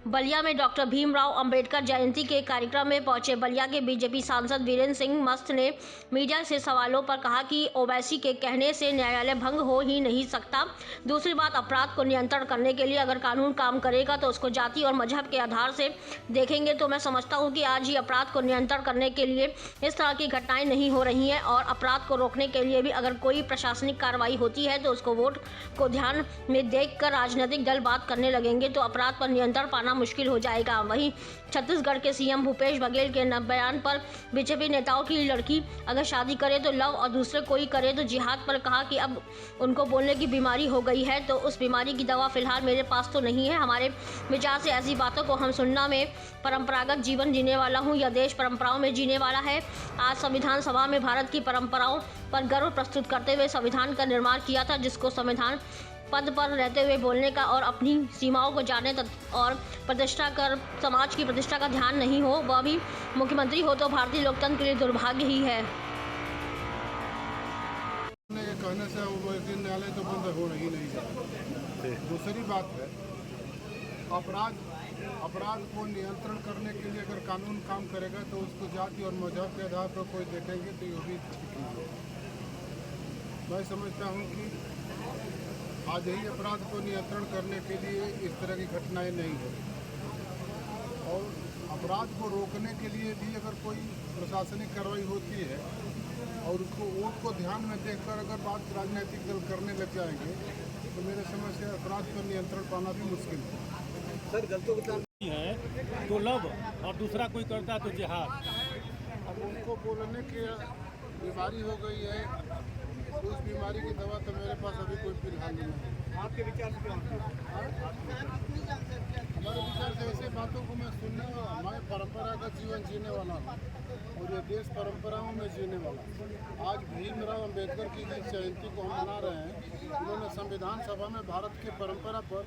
बलिया में डॉक्टर भीमराव अंबेडकर जयंती के कार्यक्रम में पहुंचे बलिया के बीजेपी सांसद वीरेंद्र सिंह मस्त ने मीडिया से सवालों पर कहा कि ओवैसी के कहने से न्यायालय भंग हो ही नहीं सकता। दूसरी बात, अपराध को नियंत्रण करने के लिए अगर कानून काम करेगा तो उसको जाति और मजहब के आधार से देखेंगे। तो मैं समझता हूं कि आज ही अपराध को नियंत्रण करने के लिए इस तरह की घटनाएं नहीं हो रही हैं और अपराध को रोकने के लिए भी अगर कोई प्रशासनिक कार्रवाई होती है तो उसको वोट को ध्यान में देखकर राजनीतिक दल बात करने लगेंगे तो अपराध पर नियंत्रण पाना मुश्किल हो जाएगा। वहीं छत्तीसगढ़ के सीएम भूपेश बघेल के बयान पर बीजेपी नेताओं की लड़की अगर शादी करे तो लव और दूसरे कोई करे तो जिहाद पर कहा कि अब उनको बोलने की बीमारी हो गई है तो उस बीमारी की दवा फिलहाल मेरे पास तो नहीं है। हमारे विचार से ऐसी बातों को हम सुनना में परंपरागत जीवन जीने वाला हूँ, यह देश परंपराओं में जीने वाला है। आज संविधान सभा में भारत की परंपराओं पर गर्व प्रस्तुत करते हुए संविधान का निर्माण किया था, जिसको संविधान पद पर रहते हुए बोलने का और अपनी सीमाओं को जाने और प्रतिष्ठा कर समाज की प्रतिष्ठा का ध्यान नहीं हो, वह भी मुख्यमंत्री हो तो भारतीय लोकतंत्र के लिए दुर्भाग्य ही है। कहने से न्यायालय तो बंद हो ही नहीं सकता। दूसरी बात है, अपराध को नियंत्रण करने के लिए अगर कानून काम करेगा तो उसको जाति और मजहब के आधार पर कोई देखेंगे तो ये भी ठीक नहीं है। मैं समझता हूँ कि आज ही अपराध को नियंत्रण करने के लिए इस तरह की घटनाएं नहीं हो और अपराध को रोकने के लिए भी अगर कोई प्रशासनिक कार्रवाई होती है और उसको वोट को ध्यान में देखकर अगर बात राजनीतिक दल करने लग जाएंगे तो मेरे समझ से अपराध पर नियंत्रण पाना भी मुश्किल है। सर गलती है तो लव और दूसरा कोई करता तो जिहाद। अब उनको बोलने की बीमारी हो गई है, उस बीमारी की दवा तो मेरे पास अभी कोई फिलहाल नहीं है। आपके विचार से क्या हमारे विचार से ऐसे बातों को मैं सुनने वाला, मैं परंपरागत जीवन जीने वाला हूँ और ये देश परंपराओं में जीने वाला। आज भीमराव अंबेडकर की जिस जयंती को हम मना रहे हैं, उन्होंने संविधान सभा में भारत की परंपरा पर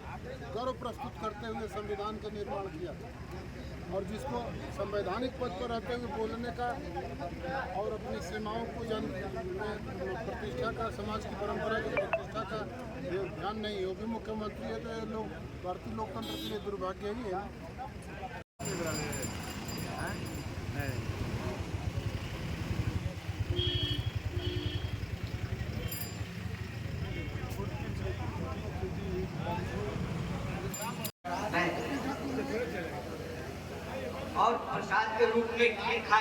गर्व प्रस्तुत करते हुए संविधान का निर्माण किया और जिसको संवैधानिक पद पर रहते हुए बोलने का और अपनी सीमाओं को प्रतिष्ठा का, समाज की परंपरा की प्रतिष्ठा का ध्यान नहीं है, वो भी मुख्यमंत्री है तो ये लोग भारतीय लोकतंत्र के लिए दुर्भाग्य ही है। और प्रसाद के रूप में खीर खा